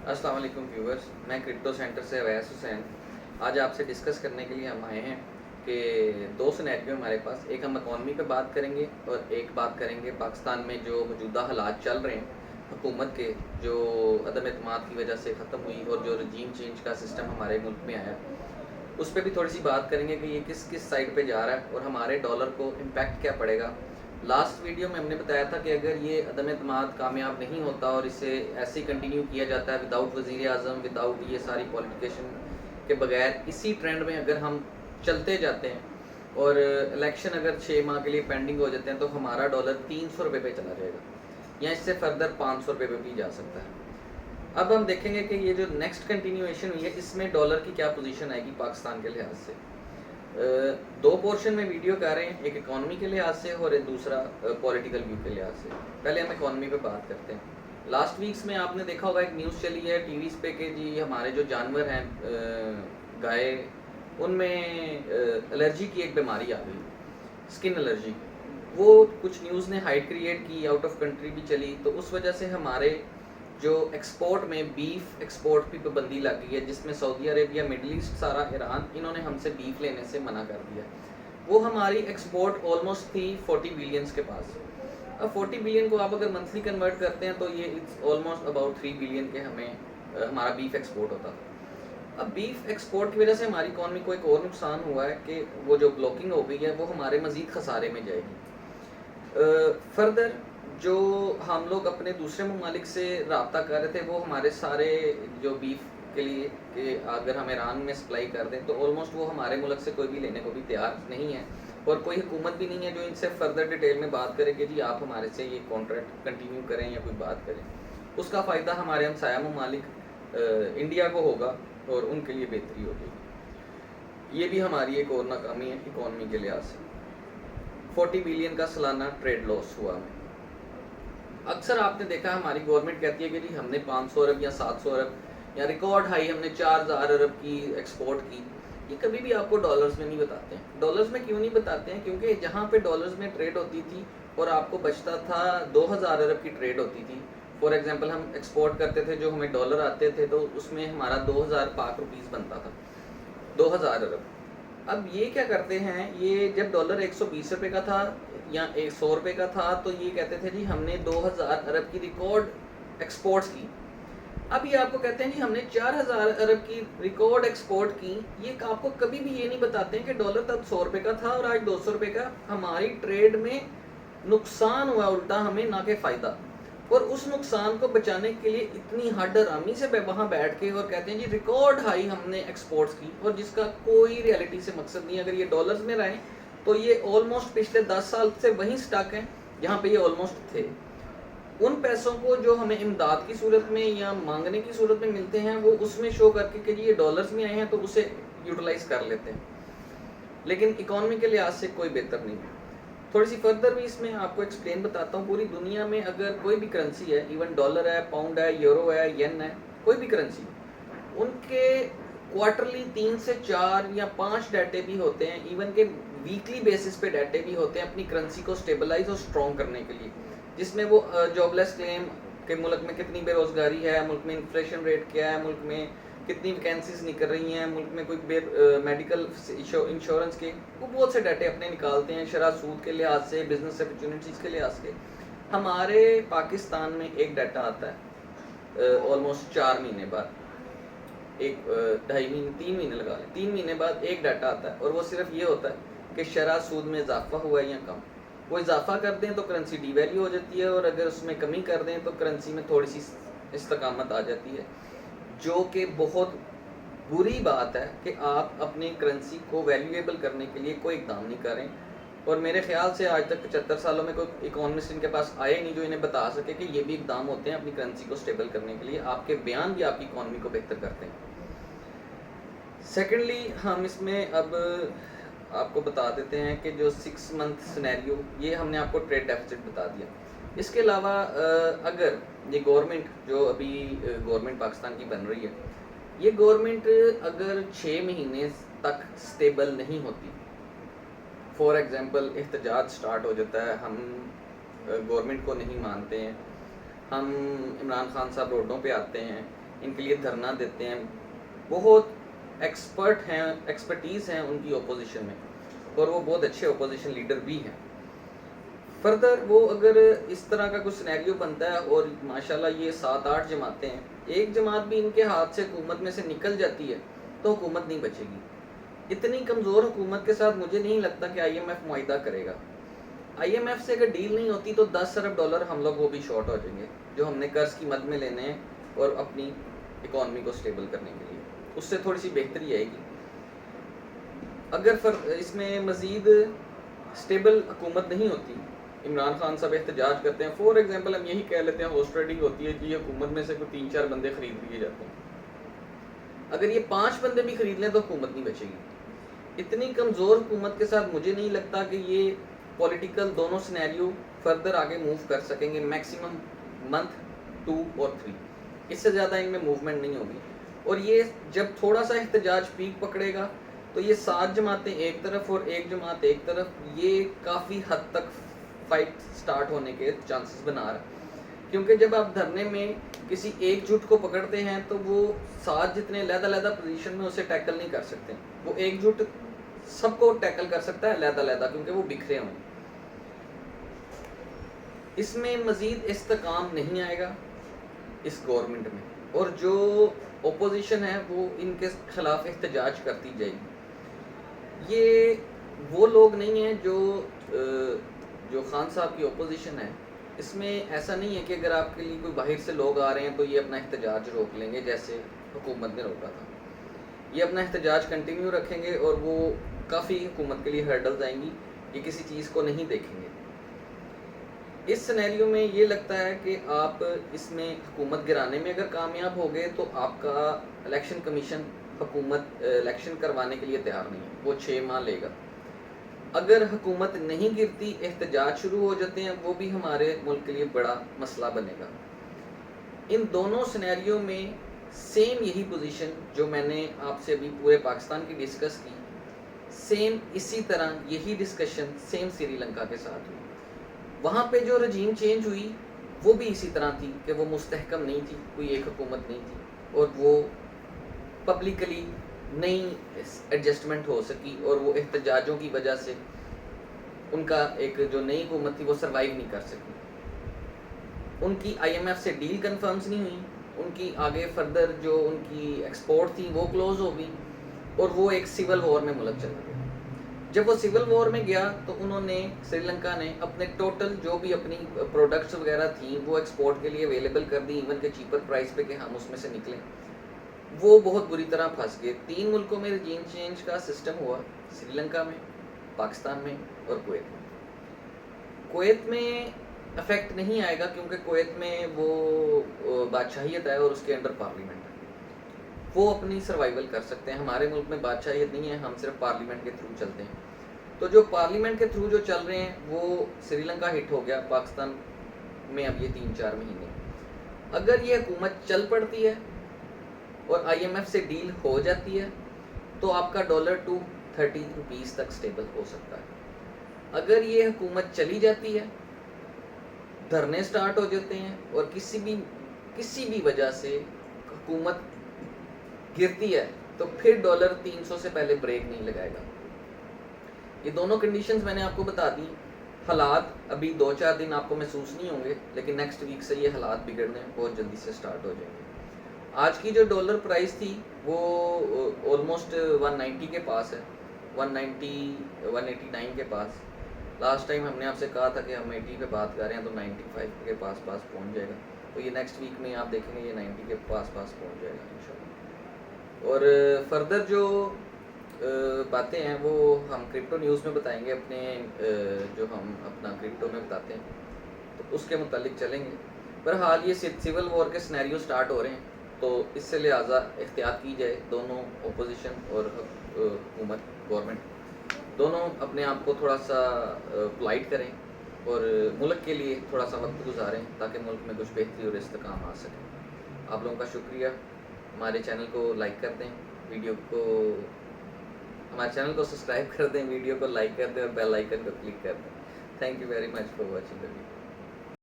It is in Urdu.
السلام علیکم ویورز، میں کرپٹو سینٹر سے اویس حسین آج آپ سے ڈسکس کرنے کے لیے ہم آئے ہیں کہ دو سینیریو ہمارے پاس، ایک ہم اکانومی پہ بات کریں گے اور ایک بات کریں گے پاکستان میں جو موجودہ حالات چل رہے ہیں حکومت کے، جو عدم اعتماد کی وجہ سے ختم ہوئی اور جو رجیم چینج کا سسٹم ہمارے ملک میں آیا اس پہ بھی تھوڑی سی بات کریں گے کہ یہ کس سائڈ پہ جا رہا ہے اور ہمارے ڈالر کو امپیکٹ کیا پڑے گا۔ لاسٹ ویڈیو میں ہم نے بتایا تھا کہ اگر یہ عدم اعتماد کامیاب نہیں ہوتا اور اسے ایسے ہی کنٹینیو کیا جاتا ہے وداؤٹ وزیر اعظم، وداؤٹ یہ ساری پولیٹیکیشن کے بغیر، اسی ٹرینڈ میں اگر ہم چلتے جاتے ہیں اور الیکشن اگر 6 ماہ کے لیے پینڈنگ ہو جاتے ہیں تو ہمارا ڈالر 300 روپے پہ چلا جائے گا یا اس سے فردر 500 روپے پہ بھی جا سکتا ہے۔ اب ہم دیکھیں گے کہ یہ جو نیکسٹ کنٹینیویشن ہوئی ہے اس میں ڈالر کی کیا پوزیشن آئے گی پاکستان کے لحاظ سے۔ دو پورشن میں ویڈیو کر رہے ہیں، ایک اکانومی کے لحاظ سے اور ایک دوسرا پولیٹیکل ویو کے لحاظ سے۔ پہلے ہم اکانومی پہ بات کرتے ہیں۔ لاسٹ ویکس میں آپ نے دیکھا ہوگا ایک نیوز چلی ہے ٹی ویز پہ کہ جی ہمارے جو جانور ہیں گائے، ان میں الرجی کی ایک بیماری آ گئی، اسکن الرجی۔ وہ کچھ نیوز نے ہائٹ کریٹ کی، آؤٹ آف کنٹری بھی چلی، تو اس وجہ سے ہمارے جو ایکسپورٹ میں بیف ایکسپورٹ پہ پابندی لگ گئی ہے، جس میں سعودی عربیہ، مڈل ایسٹ، سارا ایران، انہوں نے ہم سے بیف لینے سے منع کر دیا۔ وہ ہماری ایکسپورٹ آلموسٹ تھی 40 بلینس کے پاس۔ اب 40 بلین کو آپ اگر منتھلی کنورٹ کرتے ہیں تو یہ آلموسٹ اباؤٹ 3 بلین کے ہمیں ہمارا بیف ایکسپورٹ ہوتا تھا۔ اب بیف ایکسپورٹ کی وجہ سے ہماری اکانومی کو ایک اور نقصان ہوا ہے کہ وہ جو بلاکنگ ہو گئی ہے وہ ہمارے مزید خسارے میں جائے گی۔ فردر جو ہم لوگ اپنے دوسرے ممالک سے رابطہ کر رہے تھے وہ ہمارے سارے جو بیف کے لیے کہ اگر ہم ایران میں سپلائی کر دیں تو آلموسٹ وہ ہمارے ملک سے کوئی بھی لینے کو بھی تیار نہیں ہے، اور کوئی حکومت بھی نہیں ہے جو ان سے فردر ڈیٹیل میں بات کرے کہ جی آپ ہمارے سے یہ کانٹریکٹ کنٹینیو کریں یا کوئی بات کریں۔ اس کا فائدہ ہمارے ہمسایہ ممالک انڈیا کو ہوگا اور ان کے لیے بہتری ہوگی۔ یہ بھی ہماری ایک اور ناکامی ہے اکانومی کے لحاظ سے۔ 40 بلین کا سالانہ ٹریڈ لاس ہوا ہمیں۔ اکثر آپ نے دیکھا ہماری گورنمنٹ کہتی ہے کہ جی ہم نے 500 ارب یا 700 ارب یا ریکارڈ ہائی ہم نے 4000 ارب کی ایکسپورٹ کی۔ یہ کبھی بھی آپ کو ڈالرز میں نہیں بتاتے ہیں۔ ڈالرز میں کیوں نہیں بتاتے ہیں؟ کیونکہ جہاں پہ ڈالرز میں ٹریڈ ہوتی تھی اور آپ کو بچتا تھا 2000 ارب کی ٹریڈ ہوتی تھی، فار ایگزامپل ہم ایکسپورٹ کرتے تھے جو ہمیں ڈالر آتے تھے تو اس میں ہمارا 2000 پاک روپیز بنتا تھا، 2000 ارب۔ اب یہ کیا کرتے ہیں، یہ جب ڈالر 120 روپے کا تھا یا 100 روپے کا تھا تو یہ کہتے تھے جی ہم نے 2000 ارب کی ریکارڈ ایکسپورٹس کی۔ اب یہ آپ کو کہتے ہیں جی ہم نے 4000 ارب کی ریکارڈ ایکسپورٹ کی۔ یہ آپ کو کبھی بھی یہ نہیں بتاتے ہیں کہ ڈالر تب 100 روپے کا تھا اور آج 200 روپے کا۔ ہماری ٹریڈ میں نقصان ہوا الٹا ہمیں، نہ کہ فائدہ، اور اس نقصان کو بچانے کے لیے اتنی ہڈ آرامی سے وہاں بیٹھ کے اور کہتے ہیں جی ریکارڈ ہائی ہم نے ایکسپورٹس کی، اور جس کا کوئی ریالٹی سے مقصد نہیں ہے۔ اگر یہ ڈالرز میں رہیں تو یہ آلموسٹ پچھلے 10 سال سے وہیں سٹاک ہیں جہاں پہ یہ آلموسٹ تھے۔ ان پیسوں کو جو ہمیں امداد کی صورت میں یا مانگنے کی صورت میں ملتے ہیں وہ اس میں شو کر کے کہ جی یہ ڈالرز میں آئے ہیں تو اسے یوٹیلائز کر لیتے ہیں، لیکن اکانومی کے لحاظ سے کوئی بہتر نہیں ہے۔ تھوڑی سی فردر بھی اس میں آپ کو ایکسپلین بتاتا ہوں۔ پوری دنیا میں اگر کوئی بھی کرنسی ہے، ایون ڈالر ہے، پاؤنڈ ہے، یورو ہے، ین ہے، کوئی بھی کرنسی، ان کے کوارٹرلی 3 سے 4 یا 5 ڈیٹے بھی ہوتے ہیں، ایون کہ ویکلی بیسس پہ ڈیٹے بھی ہوتے ہیں اپنی کرنسی کو سٹیبلائز اور سٹرونگ کرنے کے لیے، جس میں وہ جاب لیس کلیم کہ ملک میں کتنی بے روزگاری ہے، ملک میں انفلیشن ریٹ کیا ہے، ملک میں کتنی ویکینسیز نکل رہی ہیں، ملک میں کوئی میڈیکل انشورنس کے، وہ بہت سے ڈیٹے اپنے نکالتے ہیں، شرح سود کے لحاظ سے، بزنس اپرچونیٹیز کے لحاظ سے۔ ہمارے پاکستان میں ایک ڈیٹا آتا ہے آلموسٹ 4 مہینے بعد، ایک 2.5 مہینے 3 مہینے لگا لیں، 3 مہینے بعد ایک ڈیٹا آتا ہے، اور وہ صرف یہ ہوتا ہے کہ شرح سود میں اضافہ ہوا ہے یا کم۔ وہ اضافہ کر دیں تو کرنسی ڈی ویلیو ہو جاتی ہے، اور اگر اس میں کمی کر دیں تو کرنسی میں تھوڑی سی استقامت آ جاتی ہے، جو کہ بہت بری بات ہے کہ آپ اپنی کرنسی کو ویلیویبل کرنے کے لیے کوئی اقدام نہیں کریں۔ اور میرے خیال سے آج تک 75 سالوں میں کوئی اکانومسٹ ان کے پاس آئے نہیں جو انہیں بتا سکے کہ یہ بھی اقدام ہوتے ہیں اپنی کرنسی کو سٹیبل کرنے کے لیے۔ آپ کے بیان بھی آپ کی اکانومی کو بہتر کرتے ہیں۔ سیکنڈلی ہم اس میں اب آپ کو بتا دیتے ہیں کہ جو 6 منتھ سینیریو، یہ ہم نے آپ کو ٹریڈ ڈیفیسٹ بتا دیا۔ اس کے علاوہ اگر یہ گورنمنٹ جو ابھی گورنمنٹ پاکستان کی بن رہی ہے، یہ گورنمنٹ اگر 6 مہینے تک سٹیبل نہیں ہوتی، فار ایگزامپل احتجاج سٹارٹ ہو جاتا ہے، ہم گورنمنٹ کو نہیں مانتے ہیں، ہم عمران خان صاحب روڈوں پہ آتے ہیں، ان کے لیے دھرنا دیتے ہیں، بہت ایکسپرٹیز ہیں ان کی اپوزیشن میں، اور وہ بہت اچھے اپوزیشن لیڈر بھی ہیں۔ فردر وہ اگر اس طرح کا کچھ سینیریو بنتا ہے اور ماشاءاللہ یہ 7-8 جماعتیں ہیں، ایک جماعت بھی ان کے ہاتھ سے حکومت میں سے نکل جاتی ہے تو حکومت نہیں بچے گی۔ اتنی کمزور حکومت کے ساتھ مجھے نہیں لگتا کہ آئی ایم ایف معاہدہ کرے گا۔ آئی ایم ایف سے اگر ڈیل نہیں ہوتی تو 10 ارب ڈالر ہم لوگ وہ بھی شارٹ ہو جائیں گے جو ہم نے قرض کی مد میں لینے ہیں اور اپنی اکانومی کو سٹیبل کرنے کے لیے، اس سے تھوڑی سی بہتری آئے گی۔ اگر اس میں مزید سٹیبل حکومت نہیں ہوتی، عمران خان صاحب احتجاج کرتے ہیں، فور ایگزامپل ہم یہی کہہ لیتے ہیں ہارس ٹریڈنگ ہوتی ہے جی، حکومت میں سے کوئی 3-4 بندے خرید لیے جاتے ہیں، اگر یہ 5 بندے بھی خرید لیں تو حکومت نہیں بچے گی۔ اتنی کمزور حکومت کے ساتھ مجھے نہیں لگتا کہ یہ پولیٹیکل دونوں سینیریو فردر آگے موو کر سکیں گے، میکسیمم منتھ 2 اور 3، اس سے زیادہ ان میں موومنٹ نہیں ہوگی۔ اور یہ جب تھوڑا سا احتجاج پیک پکڑے گا تو یہ 7 جماعتیں ایک طرف اور ایک جماعت ایک طرف، یہ کافی حد تک فائٹ سٹارٹ ہونے کے چانسز بنا رہا ہے، کیونکہ جب آپ دھرنے میں کسی ایک جٹ کو پکڑتے ہیں تو وہ 7 جتنے علیحدہ پوزیشن میں اسے ٹیکل نہیں کر سکتے، وہ ایک جٹ سب کو ٹیکل کر سکتا ہے علیحدہ کیونکہ وہ بکھرے ہوں۔ اس میں مزید استحکام نہیں آئے گا اس گورنمنٹ میں، اور جو اپوزیشن ہے وہ ان کے خلاف احتجاج کرتی جائے گی۔ یہ وہ لوگ نہیں ہیں جو خان صاحب کی اپوزیشن ہے، اس میں ایسا نہیں ہے کہ اگر آپ کے لیے کوئی باہر سے لوگ آ رہے ہیں تو یہ اپنا احتجاج روک لیں گے جیسے حکومت نے روکا تھا۔ یہ اپنا احتجاج کنٹینیو رکھیں گے اور وہ کافی حکومت کے لیے ہرڈلز آئیں گی، یہ کسی چیز کو نہیں دیکھیں گے۔ اس سینیریو میں یہ لگتا ہے کہ آپ اس میں حکومت گرانے میں اگر کامیاب ہو گئے تو آپ کا الیکشن کمیشن حکومت الیکشن کروانے کے لیے تیار نہیں ہے، وہ 6 ماہ لے گا۔ اگر حکومت نہیں گرتی، احتجاج شروع ہو جاتے ہیں، وہ بھی ہمارے ملک کے لیے بڑا مسئلہ بنے گا۔ ان دونوں سینیریو میں سیم یہی پوزیشن جو میں نے آپ سے ابھی پورے پاکستان کی ڈسکس کی، سیم اسی طرح یہی ڈسکشن سیم سری لنکا کے ساتھ ہوئی۔ وہاں پہ جو رجیم چینج ہوئی وہ بھی اسی طرح تھی کہ وہ مستحکم نہیں تھی، کوئی ایک حکومت نہیں تھی، اور وہ پبلکلی نہیں ایڈجسٹمنٹ ہو سکی، اور وہ احتجاجوں کی وجہ سے ان کا ایک جو نئی حکومت تھی وہ سروائیو نہیں کر سکی۔ ان کی آئی ایم ایف سے ڈیل کنفرمز نہیں ہوئی، ان کی آگے فردر جو ان کی ایکسپورٹ تھی وہ کلوز ہو گئی، اور وہ ایک سول وار میں ملک چلا گیا۔ جب وہ سول وار میں گیا تو انہوں نے سری لنکا نے اپنے ٹوٹل جو بھی اپنی پروڈکٹس وغیرہ تھیں وہ ایکسپورٹ کے لیے اویلیبل کر دی، ایون کہ چیپر پرائس پہ کہ ہم اس میں سے نکلیں۔ وہ بہت بری طرح پھنس گئے۔ 3 ملکوں میں رجیم چینج کا سسٹم ہوا، سری لنکا میں، پاکستان میں اور کویت میں۔ کویت میں افیکٹ نہیں آئے گا کیونکہ کویت میں وہ بادشاہیت ہے اور اس کے انڈر پارلیمنٹ ہے، وہ اپنی سروائیول کر سکتے ہیں۔ ہمارے ملک میں بادشاہیت نہیں ہے، ہم صرف پارلیمنٹ کے تھرو چلتے ہیں۔ تو جو پارلیمنٹ کے تھرو جو چل رہے ہیں وہ سری لنکا ہٹ ہو گیا، پاکستان میں اب یہ 3-4 مہینے۔ اگر یہ حکومت چل پڑتی ہے اور آئی ایم ایف سے ڈیل ہو جاتی ہے تو آپ کا ڈالر $230 تک سٹیبل ہو سکتا ہے۔ اگر یہ حکومت چلی جاتی ہے، دھرنے سٹارٹ ہو جاتے ہیں، اور کسی بھی وجہ سے حکومت گرتی ہے تو پھر ڈالر 300 سے پہلے بریک نہیں لگائے گا۔ یہ دونوں کنڈیشنز میں نے آپ کو بتا دی۔ حالات ابھی 2-4 دن آپ کو محسوس نہیں ہوں گے، لیکن نیکسٹ ویک سے یہ حالات بگڑنے بہت جلدی سے سٹارٹ ہو جائیں گے۔ آج کی جو ڈالر پرائس تھی وہ آلموسٹ 190 کے پاس ہے، 189 کے پاس۔ لاسٹ ٹائم ہم نے آپ سے کہا تھا کہ ہم 80 پہ بات کر رہے ہیں تو 95 کے پاس پہنچ جائے گا، تو یہ نیکسٹ ویک میں آپ دیکھیں گے یہ 90 کے پاس پہنچ جائے گا انشاءاللہ۔ اور فردر جو باتیں ہیں وہ ہم کرپٹو نیوز میں بتائیں گے، اپنے جو ہم اپنا کرپٹو میں بتاتے ہیں تو اس کے متعلق چلیں گے۔ بہرحال یہ سول وار کے سینیریو سٹارٹ ہو رہے ہیں تو اس سے لہٰذا احتیاط کی جائے، دونوں اپوزیشن اور حکومت گورنمنٹ دونوں اپنے آپ کو تھوڑا سا پلائٹ کریں اور ملک کے لیے تھوڑا سا وقت گزاریں تاکہ ملک میں کچھ بہتری اور استحکام آ سکے۔ آپ لوگوں کا شکریہ، ہمارے چینل کو لائک کر دیں، ہمارے چینل کو سبسکرائب کر دیں، ویڈیو کو لائک کر دیں اور بیل آئیکن کو کلک کر دیں۔ Thank you very much for watching the video.